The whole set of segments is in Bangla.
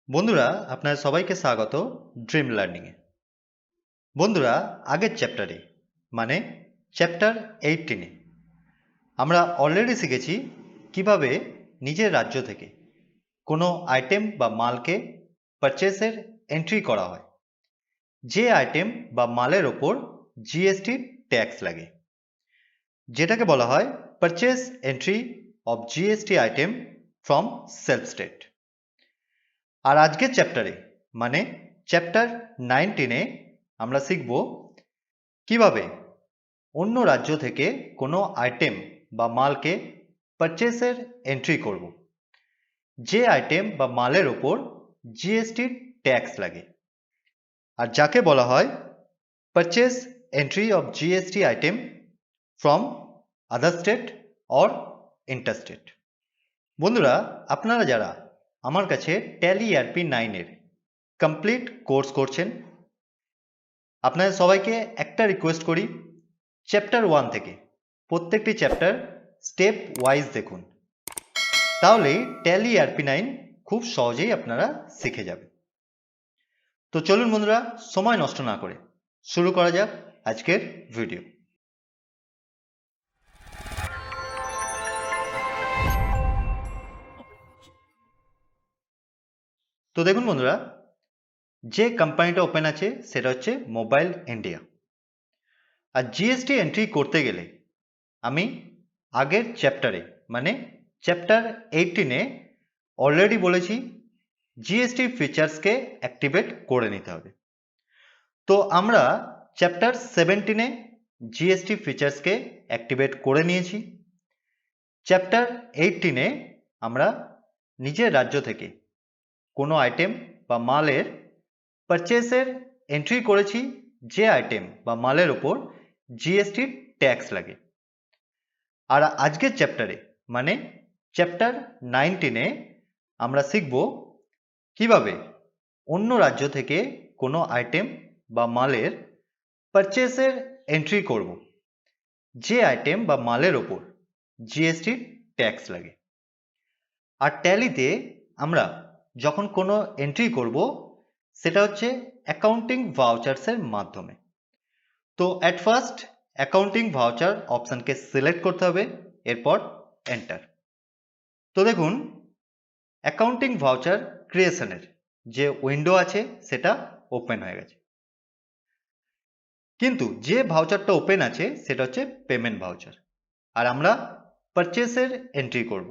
বন্ধুরা আপনাদের সবাইকে স্বাগত ড্রিম লার্নিংয়ে। বন্ধুরা আগের চ্যাপ্টারে মানে চ্যাপ্টার 18-এ আমরা অলরেডি শিখেছি কিভাবে নিজের রাজ্য থেকে কোনো আইটেম বা মালকে পারচেসের এন্ট্রি করা হয়, যে আইটেম বা মালের ওপর জিএসটি ট্যাক্স লাগে, যেটাকে বলা হয় purchase entry of GST item from self state. আর আজকের চ্যাপ্টারে মানে চ্যাপ্টার 19-এ আমরা শিখব কিভাবে অন্য রাজ্য থেকে কোনো আইটেম বা মালকে পারচেসের এন্ট্রি করব, যে আইটেম বা মালের ওপর জিএসটির ট্যাক্স লাগে আর যাকে বলা হয় purchase entry of GST item from other state or interstate. বন্ধুরা আপনারা যারা আমার কাছে ট্যালি ERP 9-এর কমপ্লিট কোর্স করছেন, আপনাদের সবাইকে একটা রিকোয়েস্ট করি, চ্যাপ্টার 1 থেকে প্রত্যেকটি চ্যাপ্টার স্টেপ ওয়াইজ দেখুন, তাহলে ট্যালি ERP 9 খুব সহজেই আপনারা শিখে যাবেন। তো চলুন বন্ধুরা, সময় নষ্ট না করে শুরু করা যাক আজকের ভিডিও। তো দেখুন বন্ধুরা, যে কোম্পানিটা ওপেন আছে সেটা হচ্ছে মোবাইল ইন্ডিয়া। আর জিএসটি এন্ট্রি করতে গেলে আমি আগের চ্যাপ্টারে মানে চ্যাপ্টার 18-এ অলরেডি বলেছি জিএসটি ফিচার্সকে অ্যাক্টিভেট করে নিতে হবে। তো আমরা চ্যাপ্টার 17-এ জিএসটি ফিচার্সকে অ্যাক্টিভেট করে নিয়েছি। চ্যাপ্টার 18-এ আমরা নিজের রাজ্য থেকে কোনো আইটেম বা মালের পারচেসের এন্ট্রি করেছি, যে আইটেম বা মালের ওপর জিএসটির ট্যাক্স লাগে। আর আজকের চ্যাপ্টারে মানে চ্যাপ্টার 19-এ আমরা শিখব কিভাবে অন্য রাজ্য থেকে কোনো আইটেম বা মালের পারচেসের এন্ট্রি করব, যে আইটেম বা মালের ওপর জিএসটির ট্যাক্স লাগে। আর ট্যালিতে আমরা যখন কোনো এন্ট্রি করব সেটা হচ্ছে অ্যাকাউন্টিং ভাউচার্সের মাধ্যমে। তো অ্যাট ফার্স্ট অ্যাকাউন্টিং ভাউচার অপশানকে সিলেক্ট করতে হবে, এরপর এন্টার। তো দেখুন অ্যাকাউন্টিং ভাউচার ক্রিয়েশনের যে উইন্ডো আছে সেটা ওপেন হয়ে গেছে, কিন্তু যে ভাউচারটা ওপেন আছে সেটা হচ্ছে পেমেন্ট ভাউচার, আর আমরা পারচেসের এন্ট্রি করব।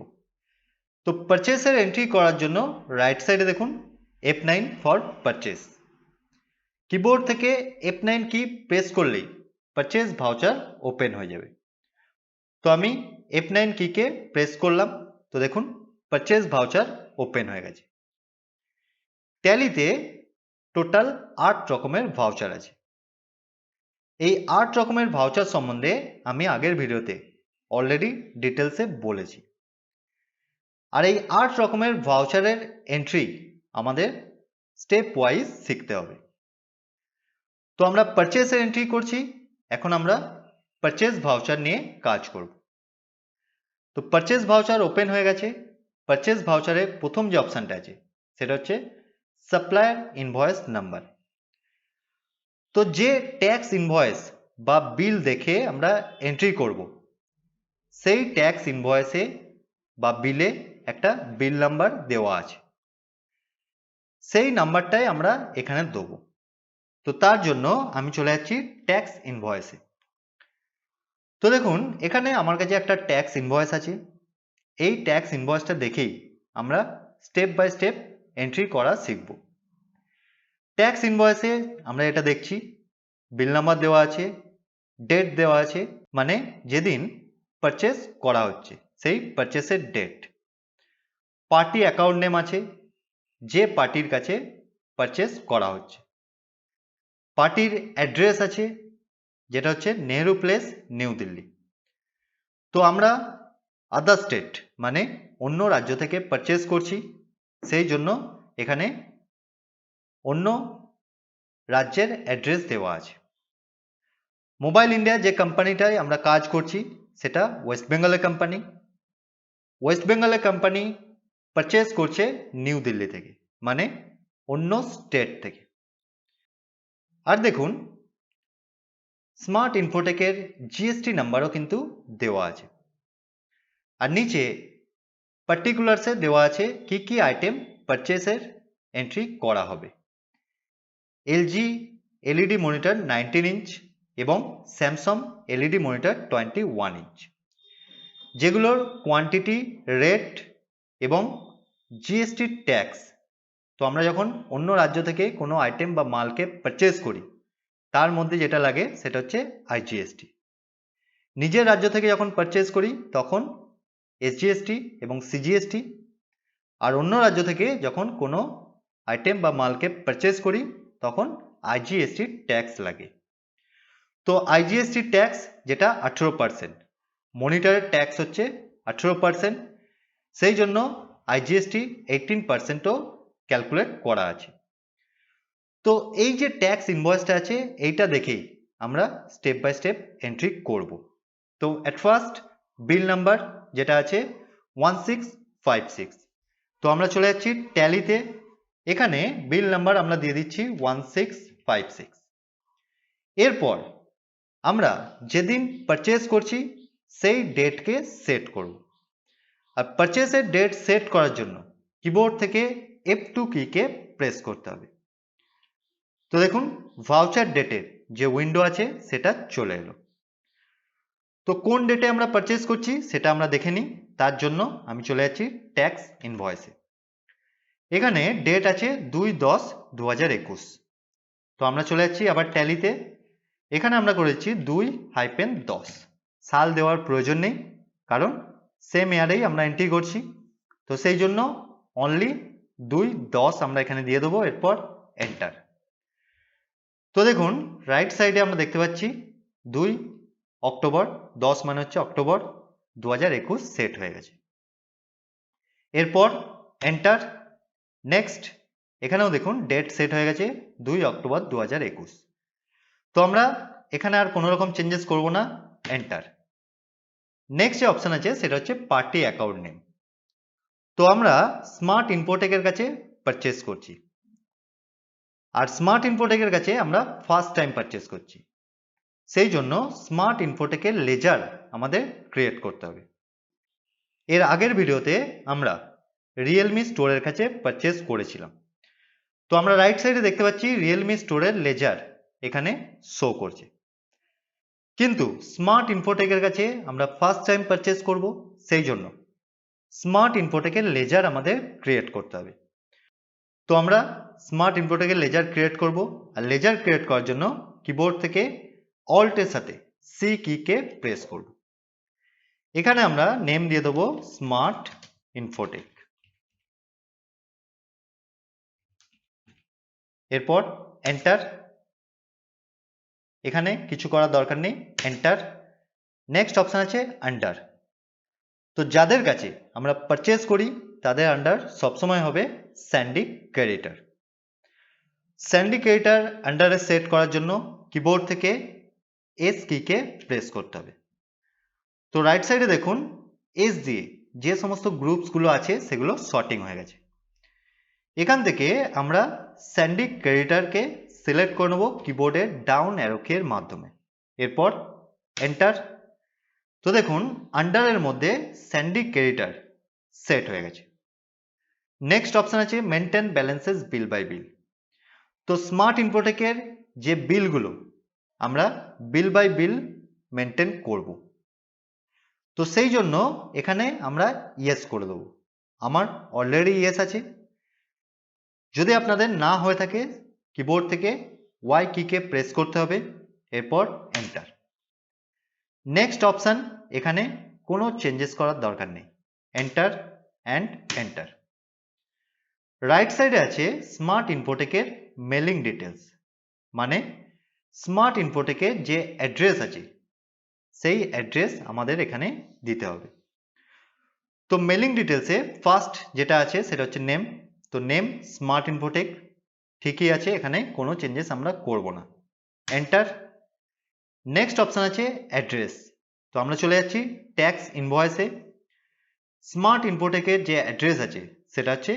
তো পারচেসের এন্ট্রি করার জন্য রাইট সাইডে দেখুন F9 ফর পারচেস। কিবোর্ড থেকে F9 কি প্রেস করলেই পারচেস ভাউচার ওপেন হয়ে যাবে। তো আমি F9 কিকে প্রেস করলাম, তো দেখুন পারচেস ভাউচার ওপেন হয়ে গেছে। ট্যালিতে টোটাল 8 রকমের ভাউচার আছে। এই 8 রকমের ভাউচার সম্বন্ধে আমি আগের ভিডিওতে অলরেডি ডিটেলসে বলেছি। আর এই 8 রকমের ভাউচারের এন্ট্রি আমাদের স্টেপ ওয়াইজ শিখতে হবে। তো আমরা পারচেসের এন্ট্রি করছি, এখন আমরা পারচেস ভাউচার নিয়ে কাজ করব। তো পারচেস ভাউচার ওপেন হয়ে গেছে। পারচেস ভাউচারে প্রথম যে অপশানটা আছে সেটা হচ্ছে সাপ্লায়ার ইনভয়েস নাম্বার। তো যে ট্যাক্স ইনভয়েস বা বিল দেখে আমরা এন্ট্রি করব, সেই ট্যাক্স ইনভয়েসে বা বিলে একটা বিল নাম্বার দেওয়া আছে, সেই নাম্বারটাই আমরা এখানে দেবো। তো তার জন্য আমি চলে যাচ্ছি ট্যাক্স ইনভয়েসে। তো দেখুন এখানে আমার কাছে একটা ট্যাক্স ইনভয়েস আছে। এই ট্যাক্স ইনভয়েসটা দেখেই আমরা স্টেপ বাই স্টেপ এন্ট্রি করা শিখব। ট্যাক্স ইনভয়েসে আমরা এটা দেখছি বিল নাম্বার দেওয়া আছে, ডেট দেওয়া আছে, মানে যেদিন পারচেস করা হচ্ছে সেই পারচেসের ডেট। পার্টি অ্যাকাউন্ট নেম আছে, যে পার্টির কাছে পারচেস করা হচ্ছে। পার্টির অ্যাড্রেস আছে, যেটা হচ্ছে নেহেরু প্লেস, নিউ দিল্লি। তো আমরা আদার স্টেট মানে অন্য রাজ্য থেকে পারচেস করছি, সেই জন্য এখানে অন্য রাজ্যের অ্যাড্রেস দেওয়া আছে। মোবাইল ইন্ডিয়া যে কোম্পানিটায় আমরা কাজ করছি সেটা ওয়েস্ট বেঙ্গলের কোম্পানি। ওয়েস্ট বেঙ্গলের কোম্পানি পারচেস করছে নিউ দিল্লি থেকে, মানে অন্য স্টেট থেকে। আর দেখুন স্মার্ট ইনফোটেকের জিএসটি নাম্বারও কিন্তু দেওয়া আছে। আর নিচে পার্টিকুলারসে দেওয়া আছে কি কি আইটেম পারচেসের এন্ট্রি করা হবে। এলজি এলইডি মনিটর 19 ইঞ্চ এবং স্যামসাং এলইডি মনিটর 21 ইঞ্চ, যেগুলোর কোয়ান্টিটি, রেট এবং জিএসটি ট্যাক্স। তো আমরা যখন অন্য রাজ্য থেকে কোনো আইটেম বা মালকে পারচেস করি তার মধ্যে যেটা লাগে সেটা হচ্ছে আইজিএসটি। নিজের রাজ্য থেকে যখন পারচেস করি তখন এসজিএসটি এবং সিজিএসটি, আর অন্য রাজ্য থেকে যখন কোনো আইটেম বা মালকে পারচেস করি তখন আইজিএসটি ট্যাক্স লাগে। তো আইজিএসটি ট্যাক্স যেটা 18%, মনিটরের ট্যাক্স হচ্ছে 18%, সেই জন্য আইজিএসটি 18%ও ক্যালকুলেট করা আছে। তো এই যে ট্যাক্স ইনভয়েসটা আছে এইটা দেখেই আমরা স্টেপ বাই স্টেপ এন্ট্রি করব। তো অ্যাট ফার্স্ট বিল নাম্বার যেটা আছে 1656, তো আমরা চলে যাচ্ছি ট্যালিতে। এখানে বিল নাম্বার আমরা দিয়ে দিচ্ছি 1656। এরপর আমরা যেদিন পারচেস করছি সেই ডেটকে সেট করব। আর পারচেসের ডেট সেট করার জন্য কিবোর্ড থেকে F2 কিকে প্রেস করতে হবে। তো দেখুন ভাউচার ডেটের যে উইন্ডো আছে সেটা চলে এলো। তো কোন ডেটে আমরা পারচেস করছি সেটা আমরা দেখে নিই। তার জন্য আমি চলে যাচ্ছি ট্যাক্স ইনভয়েসে। এখানে ডেট আছে 2/10/2021। তো আমরা চলে যাচ্ছি আবার ট্যালিতে। এখানে আমরা করেছি 2-10। সাল দেওয়ার প্রয়োজন নেই, কারণ সেম ইয়ারেই আমরা এন্ট্রি করছি। তো সেই জন্য অনলি 2/10 আমরা এখানে দিয়ে দেবো, এরপর এন্টার। তো দেখুন রাইট সাইডে আমরা দেখতে পাচ্ছি 2 অক্টোবর, 10 মানে হচ্ছে অক্টোবর 2021 সেট হয়ে গেছে। এরপর এন্টার। নেক্সট এখানেও দেখুন ডেট সেট হয়ে গেছে 2 অক্টোবর 2021। তো আমরা এখানে আর কোনো রকম চেঞ্জেস করব না, এন্টার। নেক্সট যে অপশন আছে সেটা হচ্ছে পার্টি অ্যাকাউন্ট নেম। তো আমরা স্মার্ট ইনফোটেকের কাছে পারচেস করছি, আর স্মার্ট ইনফোটেকের কাছে আমরা ফার্স্ট টাইম পারচেস করছি, সেই জন্য স্মার্ট ইনফোটেকের লেজার আমাদের ক্রিয়েট করতে হবে। এর আগের ভিডিওতে আমরা রিয়েলমি স্টোরের কাছে পারচেস করেছিলাম। তো আমরা রাইট সাইডে দেখতে পাচ্ছি রিয়েলমি স্টোরের লেজার এখানে শো করছে, কিন্তু স্মার্ট ইনফোটেকের কাছে আমরা ফার্স্ট টাইম পারচেস করব, সেই জন্য স্মার্ট ইনফোটেকের লেজার আমাদের ক্রিয়েট করতে হবে। তো আমরা স্মার্ট ইনফোটেকের লেজার ক্রিয়েট করব, আর লেজার ক্রিয়েট করার জন্য কিবোর্ড থেকে অল্টের সাথে সি কিকে প্রেস করব। এখানে আমরা নেম দিয়ে দেবো স্মার্ট ইনফোটেক। এরপর এন্টার। এখানে কিছু করার দরকার নেই, এন্টার। নেক্সট অপশন আছে আন্ডার। তো যাদের কাছে আমরা পারচেস করি তাদের আন্ডার সবসময় হবে স্যান্ডি ক্রেডিটার। স্যান্ডি ক্রেডিটার আন্ডারে সেট করার জন্য কিবোর্ড থেকে এস কিকে প্রেস করতে হবে। তো রাইট সাইডে দেখুন এস দিয়ে যে সমস্ত গ্রুপসগুলো আছে সেগুলো সর্টিং হয়ে গেছে। এখান থেকে আমরা স্যান্ডি ক্রেডিটারকে সিলেক্ট করে নেব কিবোর্ডের ডাউন অ্যারো কির মাধ্যমে। এরপর এন্টার। তো দেখুন আন্ডারের মধ্যে স্যান্ডি ক্রেডিটার সেট হয়ে গেছে। নেক্সট অপশন আছে মেনটেন ব্যালেন্সেস বিল বাই বিল। তো স্মার্ট ইনফোটেকের যে বিলগুলো আমরা বিল বাই বিল মেনটেন করব, তো সেই জন্য এখানে আমরা ইয়েস করে দেবো। আমার অলরেডি ইয়েস আছে। যদি আপনাদের না হয়ে থাকে কিবোর্ড থেকে ওয়াই কিকে প্রেস করতে হবে, এরপর এন্টার। নেক্সট অপশন, এখানে কোনো চেঞ্জেস করার দরকার নেই, এন্টার অ্যান্ড এন্টার। রাইট সাইডে আছে স্মার্ট ইনফোটেকের মেলিং ডিটেলস, মানে স্মার্ট ইনফোটেকের যে অ্যাড্রেস আছে সেই অ্যাড্রেস আমাদের এখানে দিতে হবে। তো মেলিং ডিটেলসে ফার্স্ট যেটা আছে সেটা হচ্ছে নেম। তো নেম স্মার্ট ইনফোটেক ঠিকই আছে, এখানে কোনো চেঞ্জেস আমরা করব না, এন্টার। নেক্সট অপশন আছে অ্যাড্রেস। তো আমরা চলে যাচ্ছি ট্যাক্স ইনভয়েসে। স্মার্ট ইনফোটেকের যে অ্যাড্রেস আছে সেটা হচ্ছে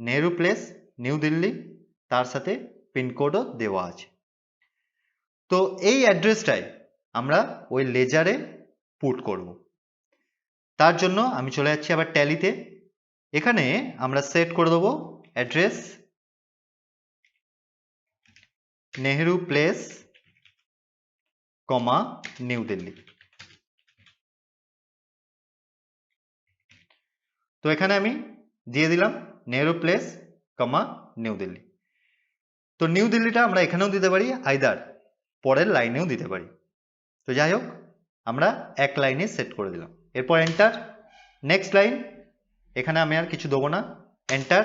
নেহেরু প্লেস, নিউ দিল্লি, তার সাথে পিনকোডও দেওয়া আছে। তো এই অ্যাড্রেসটাই আমরা ওই লেজারে পুট করব। তার জন্য আমি চলে যাচ্ছি আবার ট্যালিতে। এখানে আমরা সেট করে দেবো অ্যাড্রেস নেহেরু প্লেস, কমা নিউ দিল্লি। তো এখানে আমি দিয়ে দিলাম নেহেরু প্লেস, কমা নিউ দিল্লি। তো নিউ দিল্লিটা আমরা এখানেও দিতে পারি, আইদার পরের লাইনেও দিতে পারি। তো যাই হোক, আমরা এক লাইনে সেট করে দিলাম। এরপর এন্টার। নেক্সট লাইন, এখানে আমি আর কিছু দেবো না, এন্টার।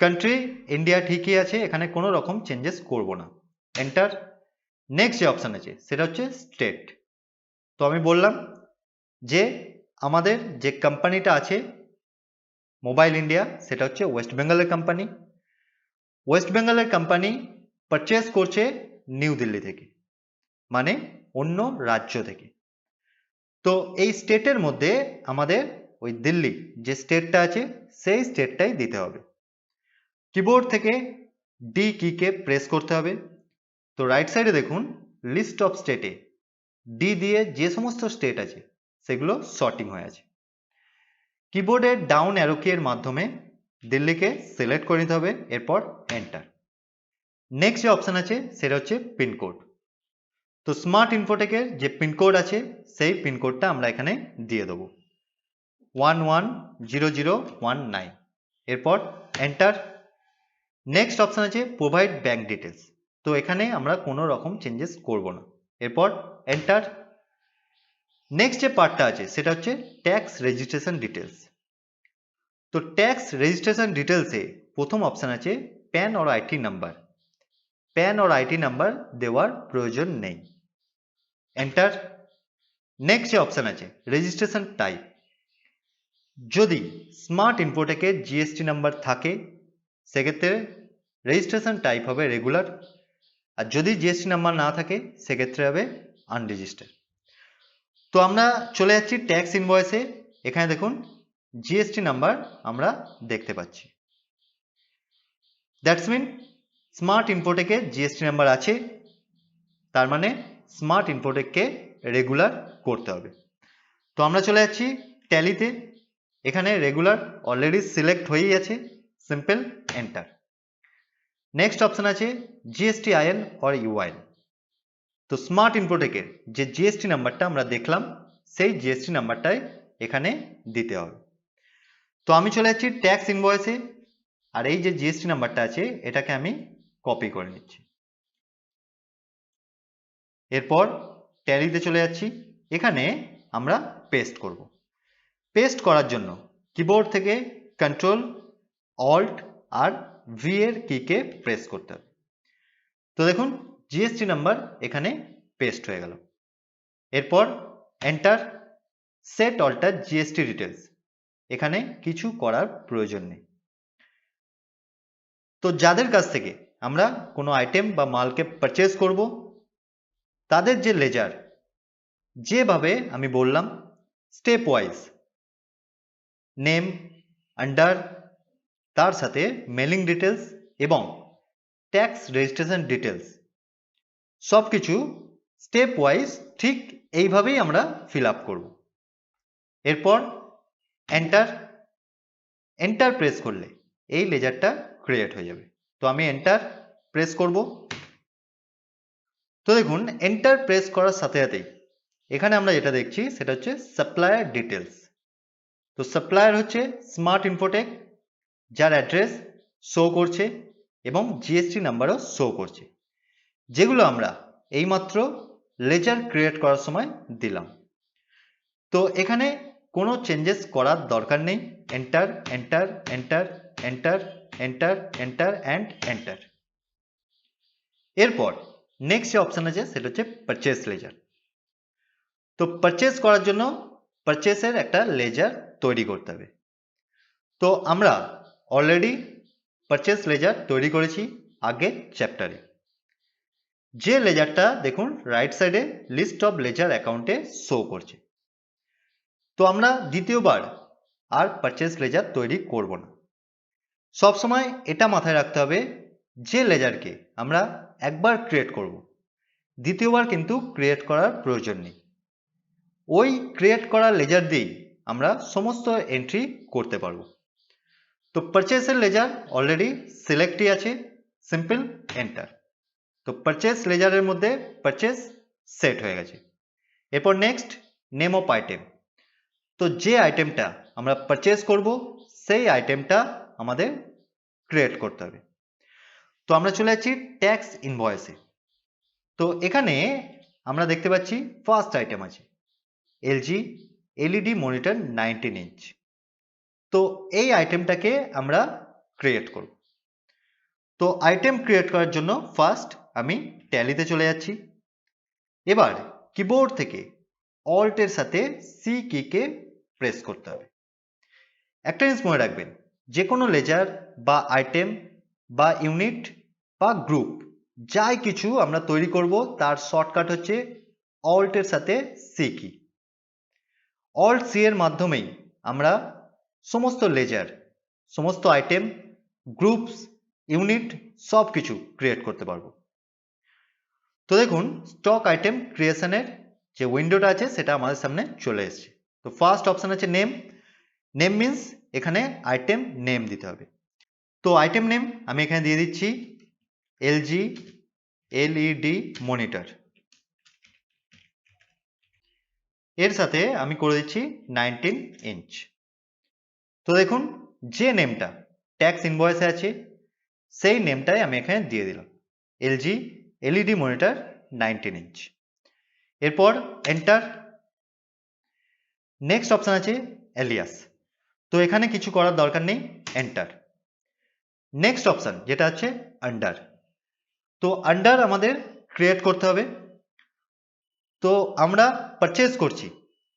কান্ট্রি ইন্ডিয়া ঠিকই আছে, এখানে কোনো রকম চেঞ্জেস করব না, এন্টার। নেক্সট যে অপশান আছে সেটা হচ্ছে স্টেট। তো আমি বললাম যে আমাদের যে কোম্পানিটা আছে মোবাইল ইন্ডিয়া, সেটা হচ্ছে ওয়েস্ট বেঙ্গলের কোম্পানি। ওয়েস্ট বেঙ্গলের কোম্পানি পারচেস করছে নিউ দিল্লি থেকে, মানে অন্য রাজ্য থেকে। তো এই স্টেটের মধ্যে আমাদের ওই দিল্লি যে স্টেটটা আছে সেই স্টেটটাই দিতে হবে। কিবোর্ড থেকে ডি কিকে প্রেস করতে হবে। তো রাইট সাইডে দেখুন লিস্ট অফ স্টেটে ডি দিয়ে যে সমস্ত স্টেট আছে সেগুলো সর্টিং হয়ে আছে। কিবোর্ডের ডাউন অ্যারো কি এর মাধ্যমে দিল্লিকে সিলেক্ট করে নিতে হবে, এরপর এন্টার। নেক্সট যে অপশান আছে সেটা হচ্ছে পিনকোড। তো স্মার্ট ইনফোটেকের যে পিনকোড আছে সেই পিনকোডটা আমরা এখানে দিয়ে দেবো 110019। এরপর এন্টার। নেক্সট অপশান আছে প্রোভাইড ব্যাঙ্ক ডিটেলস। তো এখানে আমরা কোনো রকম চেঞ্জেস করব না, এরপর এন্টার। নেক্সট যে পার্টটা আছে সেটা হচ্ছে ট্যাক্স রেজিস্ট্রেশন ডিটেলস। তো ট্যাক্স রেজিস্ট্রেশন ডিটেলসে প্রথম অপশান আছে pan or IT number. Pan or IT number দেওয়ার প্রয়োজন নেই, এন্টার। নেক্সট যে অপশান আছে রেজিস্ট্রেশন টাইপ। যদি স্মার্ট ইনফোটেকের জিএসটি নাম্বার থাকে সেক্ষেত্রে রেজিস্ট্রেশন টাইপ হবে রেগুলার, আর যদি জিএসটি নাম্বার না থাকে সেক্ষেত্রে হবে আনরেজিস্টার্ড। তো আমরা চলে যাচ্ছি ট্যাক্স ইনভয়েসে। এখানে দেখুন জিএসটি নাম্বার আমরা দেখতে পাচ্ছি, দ্যাটস মিন স্মার্ট ইনফোটেকে জিএসটি নাম্বার আছে, তার মানে স্মার্ট ইনফোটেককে রেগুলার করতে হবে। তো আমরা চলে যাচ্ছি ট্যালিতে। এখানে রেগুলার অলরেডি সিলেক্ট হয়েই আছে, সিম্পল এন্টার। নেক্সট অপশান আছে জিএসটি আইএন অর ইউআইএন। তো স্মার্ট ইনফোটেকের যে জিএসটি নাম্বারটা আমরা দেখলাম সেই জিএসটি নাম্বারটাই এখানে দিতে হবে। তো আমি চলে যাচ্ছি ট্যাক্স ইনভয়েসে, আর এই যে জিএসটি নাম্বারটা আছে এটাকে আমি কপি করে নিচ্ছি। এরপর ট্যালিতে চলে যাচ্ছি, এখানে আমরা পেস্ট করব। পেস্ট করার জন্য কিবোর্ড থেকে কন্ট্রোল অল্ট আর ভি এর কিকে প্রেস করতে হবে। তো দেখুন জিএসটি নাম্বার এখানে পেস্ট হয়ে গেল। এরপর enter. Set alter GST details, এখানে কিছু করার প্রয়োজন নেই। তো যাদের কাছ থেকে আমরা কোনো আইটেম বা মালকে পারচেস করব তাদের যে লেজার, যেভাবে আমি বললাম স্টেপ ওয়াইজ নেম, আন্ডার, তার সাথে মেলিং ডিটেলস এবং ট্যাক্স রেজিস্ট্রেশন ডিটেলস সব কিছু স্টেপ ওয়াইজ ঠিক এইভাবেই আমরা ফিল আপ করব। এরপর এন্টার। এন্টার প্রেস করলে এই লেজারটা ক্রিয়েট হয়ে যাবে। তো আমি এন্টার প্রেস করব। তো দেখুন এন্টার প্রেস করার সাথে সাথেই এখানে আমরা যেটা দেখছি সেটা হচ্ছে সাপ্লায়ার ডিটেলস। তো সাপ্লায়ার হচ্ছে স্মার্ট ইনফোটেক, যার অ্যাড্রেস শো করছে এবং জিএসটি নাম্বারও শো করছে, যেগুলো আমরা এইমাত্র লেজার ক্রিয়েট করার সময় দিলাম। তো এখানে কোনো চেঞ্জেস করার দরকার নেই। Enter enter enter enter enter enter and enter. এরপর নেক্সট যে অপশান আছে সেটা হচ্ছে পারচেস লেজার। তো পারচেস করার জন্য পারচেসের একটা লেজার তৈরি করতে হবে। তো আমরা অলরেডি পারচেস লেজার তৈরি করেছি আগের চ্যাপ্টারে। যে লেজারটা দেখুন রাইট সাইডে লিস্ট অফ লেজার অ্যাকাউন্টে শো করছে। তো আমরা দ্বিতীয়বার আর পারচেস লেজার তৈরি করব না। সব সময় এটা মাথায় রাখতে হবে যে লেজারকে আমরা একবার ক্রিয়েট করব, দ্বিতীয়বার কিন্তু ক্রিয়েট করার প্রয়োজন নেই। ওই ক্রিয়েট করা লেজার দিয়েই আমরা সমস্ত এন্ট্রি করতে পারবো। তো পারচেসের লেজার অলরেডি সিলেক্টই আছে, সিম্পল এন্টার। তো পারচেস লেজারের মধ্যে পারচেস সেট হয়ে গেছে। এরপর নেক্সট নেম অফ আইটেম। তো যে আইটেমটা আমরা পারচেস করব সেই আইটেমটা আমাদের ক্রিয়েট করতে হবে। তো আমরা চলে যাচ্ছি ট্যাক্স ইনভয়েসে। তো এখানে আমরা দেখতে পাচ্ছি ফার্স্ট আইটেম আছে এলজি এলইডি মনিটর 19 ইঞ্চ। তো এই আইটেমটাকে আমরা ক্রিয়েট করব। তো আইটেম ক্রিয়েট করার জন্য ফার্স্ট আমি ট্যালিতে চলে যাচ্ছি। এবার কিবোর্ড থেকে অল্টের সাথে সি কিকে প্রেস করতে হবে। একটা জিনিস মনে রাখবেন, যে কোনো লেজার বা আইটেম বা ইউনিট বা গ্রুপ যাই কিছু আমরা তৈরি করব তার শর্টকাট হচ্ছে অল্টের সাথে সি কি। অল্ট সি এর মাধ্যমেই আমরা সমস্ত লেজার, সমস্ত আইটেম, গ্রুপস, ইউনিট সব কিছু ক্রিয়েট করতে পারবো। তো দেখুন স্টক আইটেম ক্রিয়েশনের যে উইন্ডোটা আছে সেটা আমাদের সামনে চলে এসেছে। তো ফার্স্ট অপশন আছে নেম। নেম মিন্স এখানে আইটেম নেম দিতে হবে। তো আইটেম নেম আমি এখানে দিয়ে দিচ্ছি এলজি এলইডি মনিটর। এর সাথে আমি করে দিচ্ছি 19 ইঞ্চ। তো দেখুন যে নেমটা ট্যাক্স ইনভয়েসে আছে সেই নেমটাই আমি এখানে দিয়ে দিলাম এলজি এলইডি মনিটর 19 ইঞ্চ। এরপর এন্টার। নেক্সট অপশন আছে এলিয়াস। তো এখানে কিছু করার দরকার নেই, এন্টার। নেক্সট অপশন যেটা আছে আন্ডার। তো আন্ডার আমাদের ক্রিয়েট করতে হবে। তো আমরা পারচেজ করছি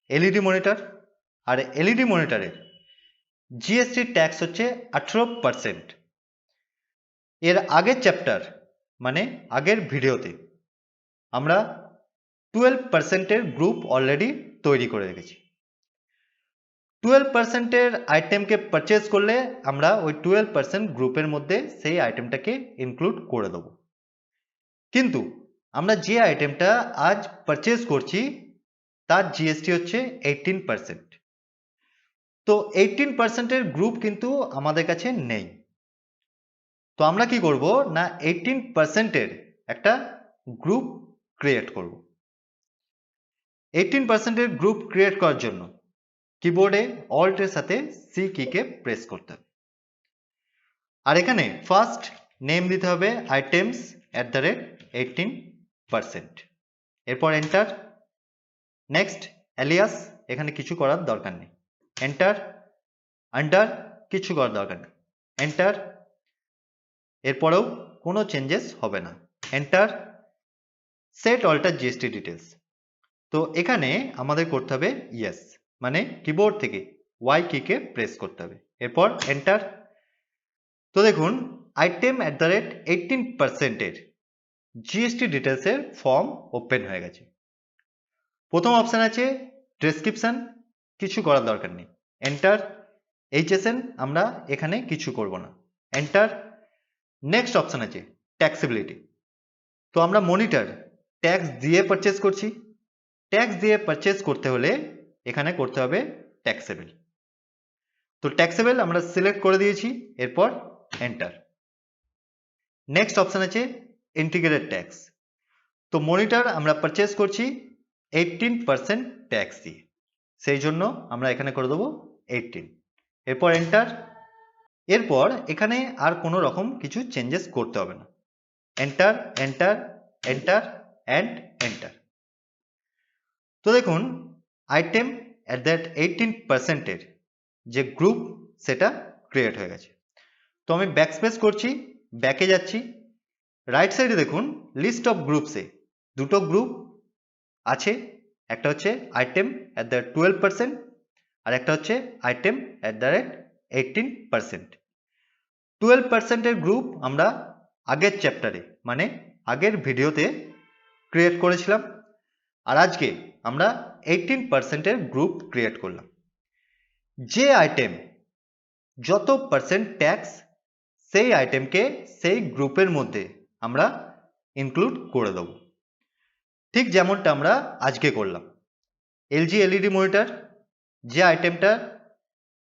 এলইডি মনিটর, আর এলইডি মনিটরের জিএসটি ট্যাক্স হচ্ছে 18%। এর আগের চ্যাপ্টার মানে আগের ভিডিওতে আমরা 12%-এর গ্রুপ অলরেডি তৈরি করে রেখেছি। 12%-এর আইটেমকে পারচেজ করলে আমরা ওই 12% গ্রুপের মধ্যে সেই আইটেমটাকে ইনক্লুড করে দেবো। কিন্তু আমরা যে আইটেমটা আজ পারচেজ করছি তার জিএসটি হচ্ছে 18%। তো 18%-এর গ্রুপ কিন্তু আমাদের কাছে নেই। তো আমরা কি করব না 18%-এর একটা গ্রুপ ক্রিয়েট করব। 18%-এর গ্রুপ ক্রিয়েট করার জন্য কিবোর্ডে অল্টের সাথে সি কিকে প্রেস করতে হবে। আর এখানে ফার্স্ট নেম দিতে হবে আইটেমস @18%। এরপর এন্টার। নেক্সট এলিয়াস, এখানে কিছু করার দরকার নেই, এন্টার। আন্ডার, কিছু করার দরকার নেই, এন্টার। এরপরেও কোনো চেঞ্জেস হবে না, enter. Set alter GST details. তো এখানে আমাদের করতে হবে ইয়েস, মানে কিবোর্ড থেকে ওয়াই কিকে প্রেস করতে হবে। এরপর এন্টার। তো দেখুন আইটেম @18%-এর জিএসটি ডিটেলসের ফর্ম ওপেন হয়ে গেছে। প্রথম অপশন আছে ডেসক্রিপশন, কিছু করার দরকার নেই, এন্টার। এইচএসএন আমরা এখানে কিছু করব না, এন্টার। নেক্সট অপশন আছে ট্যাক্সেবিলিটি। তো আমরা মনিটর ট্যাক্স দিয়ে পারচেজ করছি, ট্যাক্স দিয়ে পারচেজ করতে হলে এখানে করতে হবে ট্যাক্সেবল। তো ট্যাক্সেবল আমরা সিলেক্ট করে দিয়েছি, এরপর এন্টার। নেক্সট অপশন আছে ইন্টিগ্রেটেড ট্যাক্স। তো মনিটর আমরা পারচেজ করছি 18% ট্যাক্স দিয়ে, সেই জন্য আমরা এখানে করে দেবো 18। এরপর এন্টার। এরপর এখানে আর কোনো রকম কিছু চেঞ্জেস করতে হবে না, enter enter enter and enter. তো দেখুন আইটেম @18%-এর যে গ্রুপ সেটা ক্রিয়েট হয়ে গেছে। তো আমি ব্যাকস্পেস করছি, ব্যাকে যাচ্ছি। রাইট সাইডে দেখুন লিস্ট অফ গ্রুপসে দুটো গ্রুপ আছে, একটা হচ্ছে আইটেম @12% আর একটা হচ্ছে আইটেম @18%। 12%-এর গ্রুপ আমরা আগের চ্যাপ্টারে মানে আগের ভিডিওতে ক্রিয়েট করেছিলাম, আর আজকে আমরা 18%-এর গ্রুপ ক্রিয়েট করলাম। যে আইটেম যত পার্সেন্ট ট্যাক্স সেই আইটেমকে সেই গ্রুপের মধ্যে আমরা ইনক্লুড করে দেব, ঠিক যেমনটা আমরা আজকে করলাম। এলজি এলইডি মনিটর, যে আইটেমটা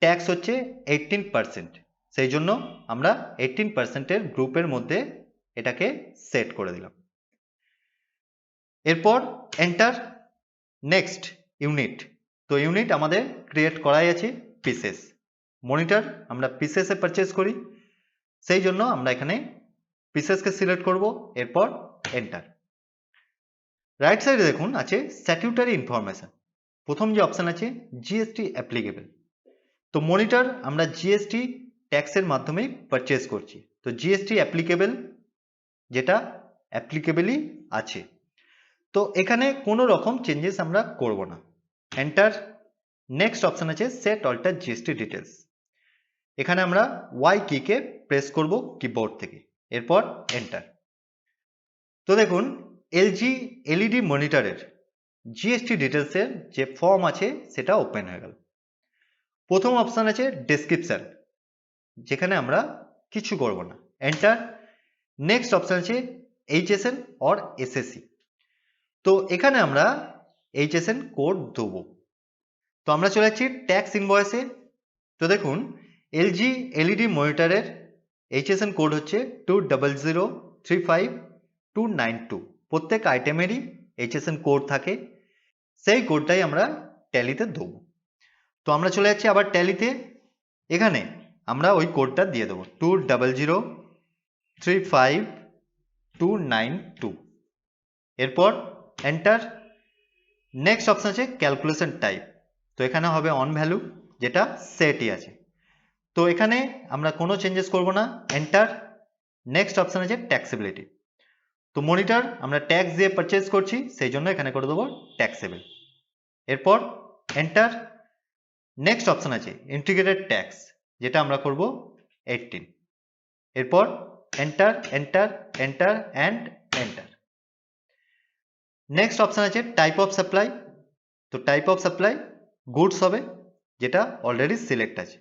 ট্যাক্স হচ্ছে 18%, সেই জন্য আমরা 18%-এর গ্রুপের মধ্যে এটাকে সেট করে দিলাম। এরপর এন্টার নেক্সট ইউনিট। তো ইউনিট আমাদের ক্রিয়েট করাই আছে পিসেস। মনিটর আমরা পিসেসে পারচেস করি, সেই জন্য আমরা এখানে পিসেসকে সিলেক্ট করব, এরপর এন্টার। রাইট সাইডে দেখুন আছে স্ট্যাটিউটারি ইনফরমেশন। প্রথম যে অপশন আছে জিএসটি অ্যাপ্লিকেবল। তো মনিটর আমরা জিএসটি ট্যাক্সের মাধ্যমে পারচেস করছি, তো জিএসটি অ্যাপ্লিকেবল যেটা অ্যাপ্লিকেবলই আছে। তো এখানে কোনো রকম চেঞ্জেস আমরা করব না। এন্টার। নেক্সট অপশন আছে সেট অল্টার জিএসটি ডিটেলস। এখানে আমরা ওয়াই কিকে প্রেস করব কিবোর্ড থেকে, এরপর এন্টার। তো দেখুন এলজি এলইডি মনিটরের জিএসটি ডিটেলসের যে ফর্ম আছে সেটা ওপেন হয়ে গেল। প্রথম অপশন আছে ডেসক্রিপশন, যেখানে আমরা কিছু করব না, এন্টার। নেক্সট অপশন আছে এইচএসএন অর এসএসসি। তো এখানে আমরা এইচএসএন কোড দেব। তো আমরা চলে যাচ্ছি ট্যাক্স ইনভয়েসে। তো দেখুন এলজি এলইডি মনিটরের এইচএসএন কোড হচ্ছে 20035292। প্রত্যেক আইটেমেরই এইচএসএন কোড থাকে, সেই কোডটাই আমরা ট্যালিতে দেব। তো আমরা চলে যাচ্ছি আবার ট্যালিতে, এখানে আমরা ওই কোডটা দিয়ে দেবো 20035292। এরপর এন্টার। নেক্সট অপশন আছে ক্যালকুলেশন টাইপ। তো এখানে হবে অন ভ্যালু, যেটা সেটই আছে। তো এখানে আমরা কোনো চেঞ্জেস করব না, এন্টার। নেক্সট অপশন আছে ট্যাক্সেবিলিটি। তো মনিটর আমরা ট্যাক্স দিয়ে পারচেস করছি, সেই জন্য এখানে করে দেবো ট্যাক্সেবল, এরপর এন্টার। নেক্সট অপশন আছে ইন্টিগ্রেটেড ট্যাক্স, যেটা আমরা করব 18, এরপর enter enter enter and enter. Next option আছে টাইপ অফ সাপ্লাই। তো টাইপ অফ সাপ্লাই গুডস হবে, যেটা অলরেডি সিলেক্ট আছে।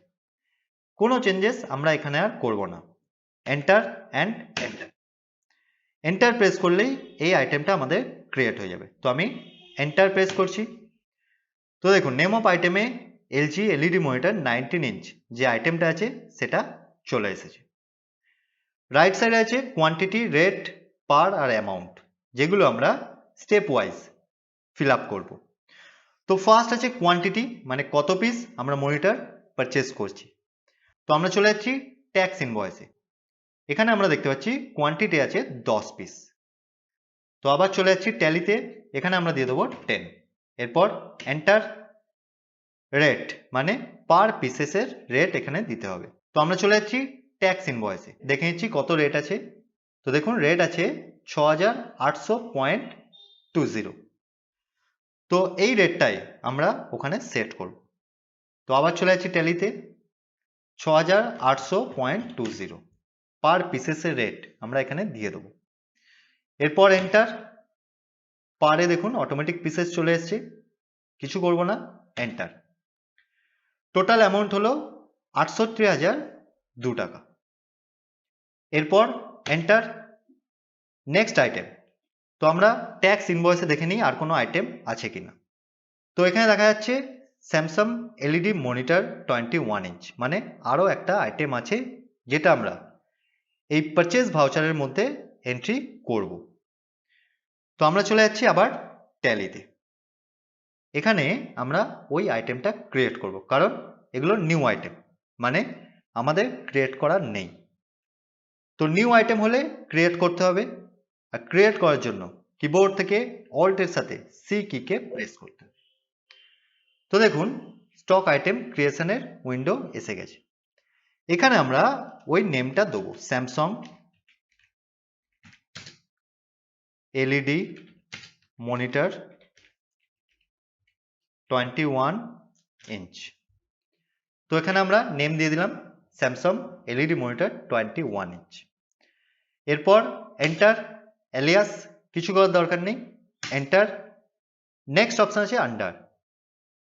কোনো চেঞ্জেস আমরা এখানে আর করব না, enter and enter. Enter press করলেই এই আইটেমটা আমাদের ক্রিয়েট হয়ে যাবে। তো আমি এন্টার প্রেস করছি। তো দেখুন নেম অফ আইটেমে এলজি এলইডি মনিটর 19 ইঞ্চ যে আইটেমটা আছে সেটা চলে এসেছে। রাইট সাইডে আছে কোয়ান্টিটি, রেট, পার আর অ্যামাউন্ট, যেগুলো আমরা স্টেপ ওয়াইজ ফিল আপ করবো। তো ফার্স্ট আছে কোয়ান্টিটি, মানে কত পিস আমরা মনিটর পারচেস করছি। তো আমরা চলে যাচ্ছি ট্যাক্স ইনভয়েসে। এখানে আমরা দেখতে পাচ্ছি কোয়ান্টিটি আছে 10 পিস। তো আবার চলে যাচ্ছি ট্যালিতে, এখানে আমরা দিয়ে দেবো 10, এরপর এন্টার। রেট মানে পার পিসেসের রেট এখানে দিতে হবে। তো আমরা চলে যাচ্ছি ট্যাক্স ইনভয়েসে, দেখে নিচ্ছি কত রেট আছে। তো দেখুন রেট আছে 6800.20। তো এই রেটটাই আমরা ওখানে সেট করব। তো আবার চলে যাচ্ছি ট্যালিতে, 6800.20 পার পিসেসের রেট আমরা এখানে দিয়ে দেবো, এরপর এন্টার। পারে দেখুন অটোমেটিক পিসেস চলে এসছে, কিছু করব না, এন্টার। টোটাল অ্যামাউন্ট হলো 68,002 টাকা, এরপর এন্টার। Next item. তো আমরা ট্যাক্স ইনভয়েসে দেখে নিই আর কোনো আইটেম আছে কিনা। তো এখানে দেখা যাচ্ছে স্যামসাং এলইডি মনিটর 21 ইঞ্চ, মানে আরও একটা আইটেম আছে যেটা আমরা এই পারচেজ ভাউচারের মধ্যে এন্ট্রি করব। তো আমরা চলে যাচ্ছি আবার ট্যালিতে, এখানে আমরা ওই আইটেমটা ক্রিয়েট করব, কারণ এগুলো নিউ আইটেম, মানে আমাদের ক্রিয়েট করা নেই। তো নিউ আইটেম হলে ক্রিয়েট করতে হবে, আর ক্রিয়েট করার জন্য কিবোর্ড থেকে অল্টের সাথে সি কিকে প্রেস করতে হবে। তো দেখুন স্টক আইটেম ক্রিয়েশনের উইন্ডো এসে গেছে। এখানে আমরা ওই নেমটা দেবো স্যামসাং এলইডি মনিটর 21 ইঞ্চ। তো এখানে আমরা নেম দিয়ে দিলাম স্যামসাং এলইডি মনিটর 21 ইঞ্চ, এরপর এন্টার। এলিয়াস কিছু করার দরকার নেই, এন্টার। নেক্সট অপশন আছে আন্ডার।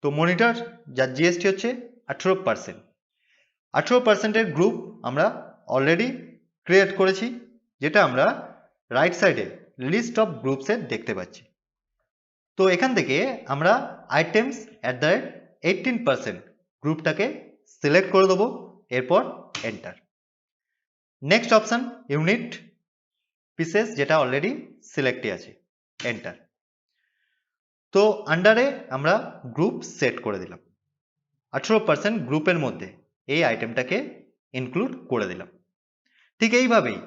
তো মনিটর যার জিএসটি হচ্ছে 18%, 18%-এর গ্রুপ আমরা অলরেডি ক্রিয়েট করেছি, যেটা আমরা রাইট সাইডে লিস্ট অফ গ্রুপসে দেখতে পাচ্ছি। তো এখান থেকে আমরা আইটেমস @18% গ্রুপটাকে সিলেক্ট করে দেবো, এরপর enter. Next option unit pieces, যেটা অলরেডি সিলেক্টে আছে, এন্টার। তো আন্ডারে আমরা গ্রুপ সেট করে দিলাম, 18% গ্রুপের মধ্যে এই আইটেমটাকে ইনক্লুড করে দিলাম। ঠিক এইভাবেই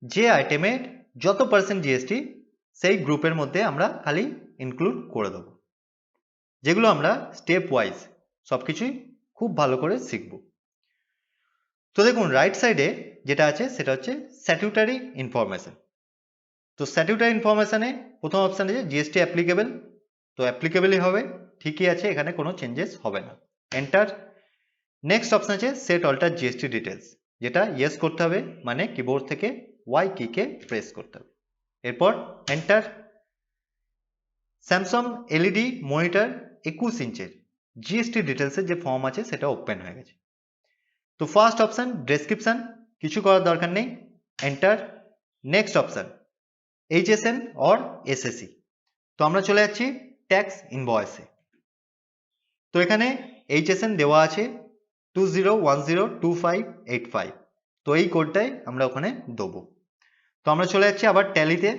যে আইটেমের যত পার্সেন্ট জিএসটি সেই গ্রুপের মধ্যে আমরা খালি ইনক্লুড করে দেব, যেগুলো আমরা স্টেপ ওয়াইজ সবকিছুই খুব ভালো করে শিখব। তো দেখুন রাইট সাইডে যেটা আছে সেটা হচ্ছে স্ট্যাটিউটারি ইনফরমেশন। তো স্ট্যাটিউটারি ইনফরমেশনে প্রথম অপশান আছে জিএসটি অ্যাপ্লিকেবল, তো অ্যাপ্লিকেবলই হবে, ঠিকই আছে, এখানে কোনো চেঞ্জেস হবে না, এন্টার। নেক্সট অপশান আছে সেট অল্টার জিএসটি ডিটেলস, যেটা ইয়েস করতে হবে, মানে কিবোর্ড থেকে ওয়াই কিকে প্রেস করতে হবে, এরপর এন্টার। স্যামসাং এলইডি মনিটর 21 ইঞ্চের জিএসটি ডিটেলসের যে ফর্ম আছে সেটা ওপেন হয়ে গেছে। তো ফার্স্ট অপশান ডেসক্রিপশন, কিছু করার দরকার নেই, enter. Next option HSN or SSC, তো আমরা চলে যাচ্ছি ট্যাক্স ইনভয়েসে। তো এখানে এইচএসএন দেওয়া আছে 20102585, তো এই কোডটাই আমরা ওখানে দেবো। তো আমরা চলে যাচ্ছি আবার ট্যালিতে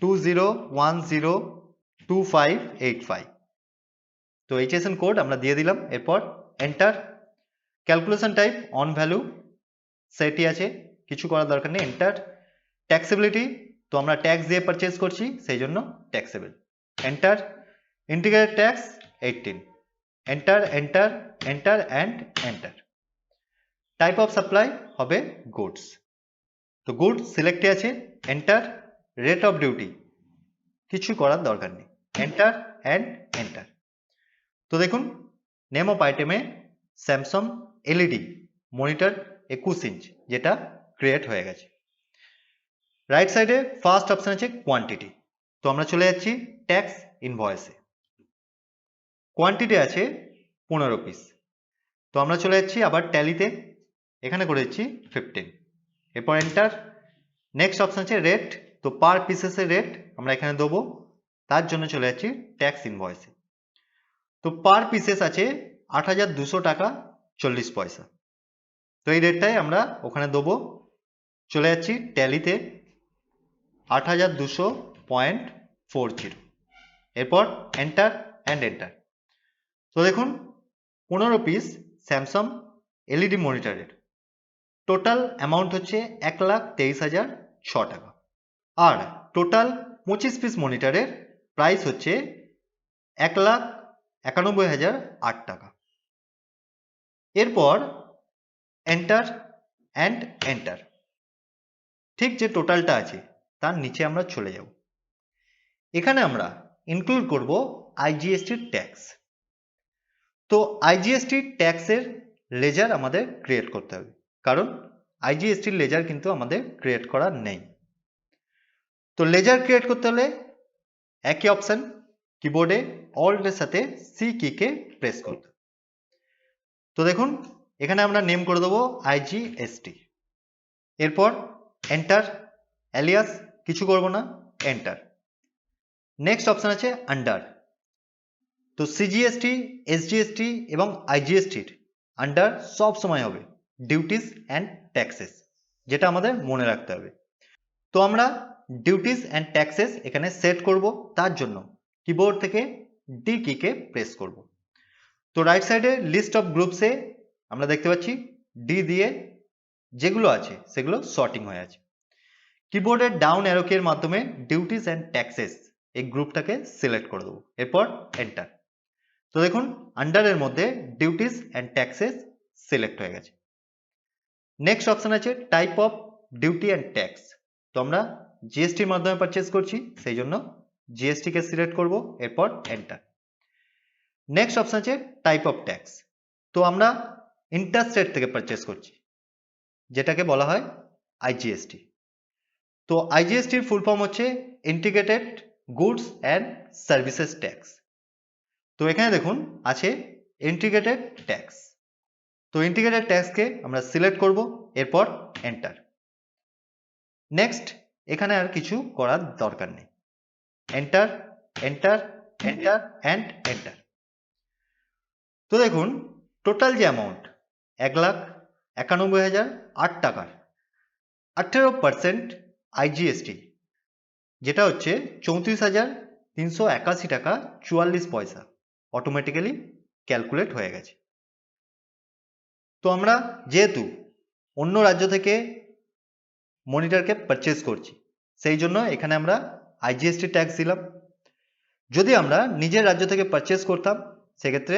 20102585, তো এইচএসএন কোড আমরা দিয়ে দিলাম, এরপর enter. Calculation type on value সেটই আছে, কিছু করার দরকার নেই, এন্টার। ট্যাক্সেবিলিটি, তো আমরা ট্যাক্স দিয়ে পারচেজ করছি সেই জন্য taxable, enter. Integrated tax 18, enter enter enter and enter. Type of supply হবে গুডস, তো গুডস সিলেক্টে আছে, এন্টার। রেট অফ ডিউটি কিছু করার দরকার নেই, এন্টার অ্যান্ড এন্টার। তো দেখুন নেম অফ আইটেমে স্যামসাং এলইডি মনিটর 21 ইঞ্চ যেটা ক্রিয়েট হয়ে গেছে। রাইট সাইডে ফার্স্ট অপশন আছে কোয়ান্টিটি, তো আমরা চলে যাচ্ছি ট্যাক্স ইনভয়েসে। কোয়ান্টিটি আছে 15 পিস, তো আমরা চলে যাচ্ছি আবার ট্যালিতে, এখানে করে দিচ্ছি 15, এরপর এন্টার। নেক্সট অপশন আছে রেট, তো পার পিসেসের রেট আমরা এখানে দেবো, তার জন্য চলে যাচ্ছি ট্যাক্স ইনভয়েসে। তো পার পিসেস আছে 8200 টাকা 40 পয়সা, তো এই রেটটাই আমরা ওখানে দেবো, চলে যাচ্ছি ট্যালিতে 8200.40, এরপর এন্টার অ্যান্ড এন্টার। তো দেখুন 15 পিস স্যামসাং এলইডি মনিটরের টোটাল অ্যামাউন্ট হচ্ছে 1,23,006 টাকা, আর টোটাল 25 পিস মনিটরের প্রাইস হচ্ছে 1,91,008 টাকা। এরপর এন্টার অ্যান্ড এন্টার। ঠিক যে টোটালটা আছে তার নিচে আমরা চলে যাব, এখানে আমরা ইনক্লুড করব আইজিএসটি ট্যাক্স। তো আইজিএসটি ট্যাক্সের লেজার আমাদের ক্রিয়েট করতে হবে, কারণ আইজিএসটির লেজার কিন্তু আমাদের ক্রিয়েট করা নেই। তো লেজার ক্রিয়েট করতে হলে একই অপশন, কিবোর্ডে অল্টের সাথে সি কিকে প্রেস করতে। তো দেখুন এখানে আমরা নেম করে দেবো আইজিএসটি, এরপর এন্টার। অ্যালিয়াস কিছু করব না, এন্টার। নেক্সট অপশন আছে আন্ডার, তো সিজিএসটি, এসজিএসটি এবং আইজিএসটির আন্ডার সব সময় হবে ডিউটিস অ্যান্ড ট্যাক্সেস, যেটা আমাদের মনে রাখতে হবে। তো আমরা ডিউটিস অ্যান্ড ট্যাক্সেস এখানে সেট করব, তার জন্য কিবোর্ড থেকে ডি কিকে প্রেস করব। তো রাইট সাইডে লিস্ট অফ গ্রুপসে আমরা দেখতে পাচ্ছি ডি দিয়ে যেগুলো আছে সেগুলো সর্টিং হয়ে আছে। কিবোর্ডের ডাউন অ্যারো কির মাধ্যমে ডিউটিস অ্যান্ড ট্যাক্সেস এই গ্রুপটাকে সিলেক্ট করে দেবো, এরপর এন্টার। তো দেখুন আন্ডারের মধ্যে ডিউটিস অ্যান্ড ট্যাক্সেস সিলেক্ট হয়ে গেছে। নেক্সট অপশন আছে type of duty and tax, তো আমরা জিএসটির মাধ্যমে পারচেজ করছি সেই জন্য জিএসটি কে সিলেক্ট করব, এরপর এন্টার। নেক্সট অপশন আছে টাইপ অফ ট্যাক্স, তো আমরা ইন্টারস্টেট থেকে পারচেজ করছি যেটাকে বলা হয় আইজিএসটি। তো আইজিএসটির ফুল ফর্ম হচ্ছে integrated goods and services tax. তো এখানে দেখুন আছে ইন্টিগ্রেটেড ট্যাক্স, তো ইন্টিগ্রেটেড ট্যাক্সকে আমরা সিলেক্ট করব, এরপর এন্টার। নেক্সট, এখানে আর কিছু করার দরকার নেই। Enter, enter, enter and enter. তো দেখুন টোটাল যে অ্যামাউন্ট 1,91,008 টাকার 18% আইজিএসটি, যেটা হচ্ছে 34,381 টাকা 44 পয়সা অটোমেটিক্যালি ক্যালকুলেট হয়ে গেছে। তো আমরা যেহেতু অন্য রাজ্য থেকে মনিটরকে পারচেজ করছি, সেই জন্য এখানে আমরা আইজিএসটি ট্যাক্স দিলাম। যদি আমরা নিজের রাজ্য থেকে পারচেজ করতাম সেক্ষেত্রে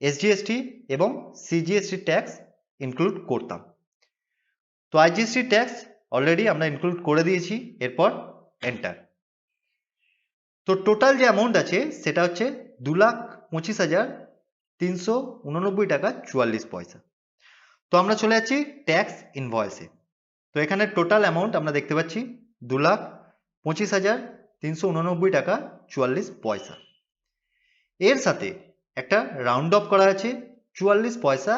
এসজিএসটি এবং সিজিএসটি ট্যাক্স ইনক্লুড করতাম। তো আইজিএসটি ট্যাক্স অলরেডি আমরা ইনক্লুড করে দিয়েছি, এরপর এন্টার। তো টোটাল যে অ্যামাউন্ট আছে সেটা হচ্ছে 2,25,389 টাকা 44 পয়সা। তো আমরা চলে যাচ্ছি ট্যাক্স ইনভয়েসে। তো এখানে টোটাল অ্যামাউন্ট আমরা দেখতে পাচ্ছি 2,25,389 টাকা 44 পয়সা। এর সাথে একটা রাউন্ড অফ করা আছে 44 পয়সা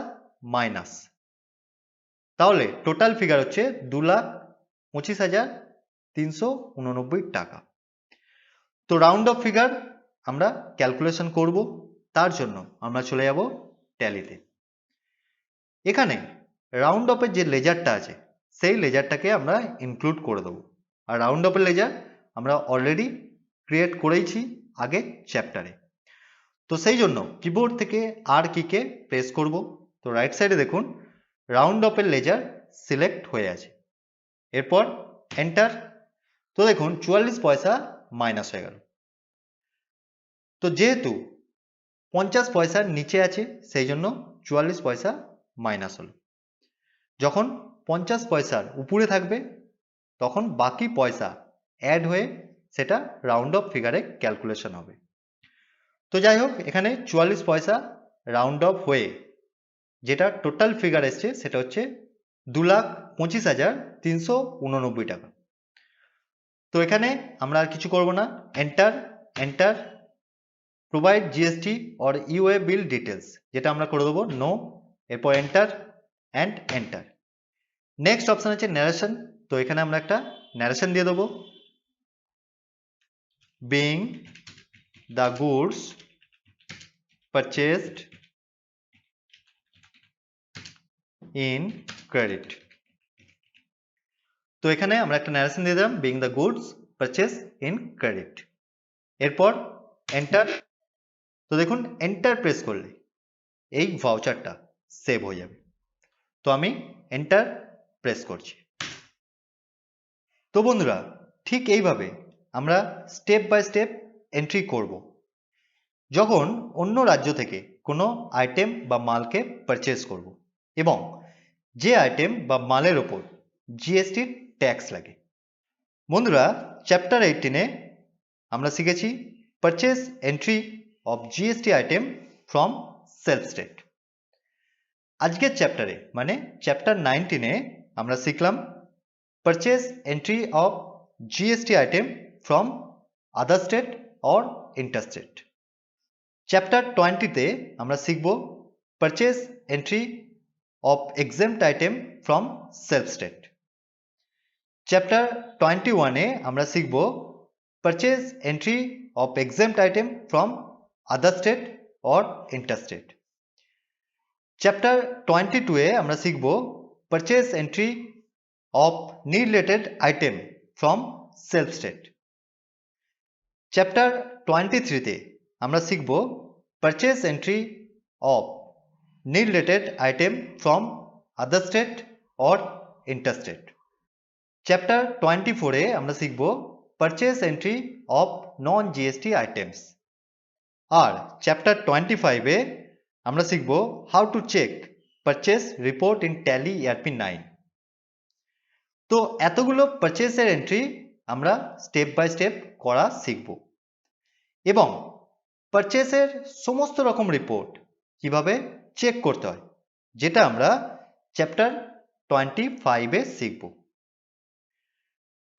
মাইনাস, তাহলে টোটাল ফিগার হচ্ছে 2,25,389 টাকা। তো রাউন্ড অফ ফিগার আমরা ক্যালকুলেশন করব, তার জন্য আমরা চলে যাব ট্যালিতে। এখানে রাউন্ড অফের যে লেজারটা আছে সেই লেজারটাকে আমরা ইনক্লুড করে দেবো। আর রাউন্ড অফের লেজার আমরা অলরেডি ক্রিয়েট করেইছি আগে চ্যাপ্টারে। তো সেই জন্য কিবোর্ড থেকে আর কিকে প্রেস করব। তো রাইট সাইডে দেখুন রাউন্ড অফের লেজার সিলেক্ট হয়ে আছে, এরপর এন্টার। তো দেখুন 44 পয়সা মাইনাস হয়ে গেল। তো যেহেতু 50 পয়সার নিচে আছে সেই জন্য 44 পয়সা মাইনাস হলো। যখন 50 পয়সার উপরে থাকবে তখন বাকি পয়সা অ্যাড হয়ে সেটা রাউন্ড অফ ফিগারে ক্যালকুলেশন হবে। তো যাই হোক, এখানে 44 পয়সা রাউন্ড অফ হয়ে যেটা টোটাল ফিগার এসছে সেটা হচ্ছে 2,25,389 টাকা। তো এখানে আমরা আর কিছু করব না, enter, enter, provide GST or UA bill details, যেটা আমরা করে দেবো নো, এরপর enter and enter. Next option আছে ন্যারেশন। তো এখানে আমরা একটা ন্যারেশন দিয়ে দেবো, being the goods purchased in credit। তো এখানে আমরা একটা ন্যারেশন দিয়ে দিলাম being the goods purchased in credit, এরপর এন্টার। তো দেখুন এন্টার প্রেস করলে এই ভাউচারটা সেভ হয়ে যাবে। তো আমি এন্টার প্রেস করছি। তো বন্ধুরা ঠিক এইভাবে আমরা স্টেপ বাই স্টেপ এন্ট্রি করব। যখন অন্য রাজ্য থেকে কোনো আইটেম বা মালকে পারচেজ করব এবং যে আইটেম বা মালের ওপর জিএসটি ট্যাক্স লাগে। বন্ধুরা চ্যাপ্টার 18-এ আমরা শিখেছি purchase entry of GST item from self state. আজকের চ্যাপ্টারে মানে চ্যাপ্টার 19-এ আমরা শিখলাম purchase entry of GST item from other state or interstate. Chapter 20-তে আমরা শিখব purchase entry of exempt item from self state. Chapter 21-এ আমরা শিখব purchase entry of exempt item from other state or interstate. Chapter 22-এ আমরা শিখব purchase entry of need related item from self state. Chapter 23-তে আমরা শিখব purchase entry of need related item from other state or interstate. Chapter 24-এ আমরা শিখব purchase entry of non GST items. আর চ্যাপ্টার 25-এ আমরা শিখব how to check purchase report in Tally ERP 9। তো এতগুলো পারচেজের এন্ট্রি আমরা স্টেপ বাই স্টেপ করা শিখব এবং পারচেজের সমস্ত রকম রিপোর্ট কিভাবে চেক করতে হয় যেটা আমরা চ্যাপ্টার 25-এ শিখব।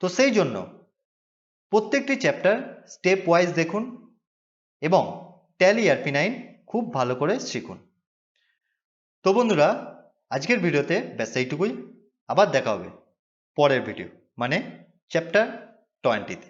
তো সেই জন্য প্রত্যেকটি চ্যাপ্টার স্টেপ ওয়াইজ দেখুন এবং ট্যালি ERP 9 খুব ভালো করে শিখুন। তো বন্ধুরা, আজকের ভিডিওতে ব্যাস এইটুকুই। আবার দেখা হবে পরের ভিডিও মানে চ্যাপ্টার 20-তে।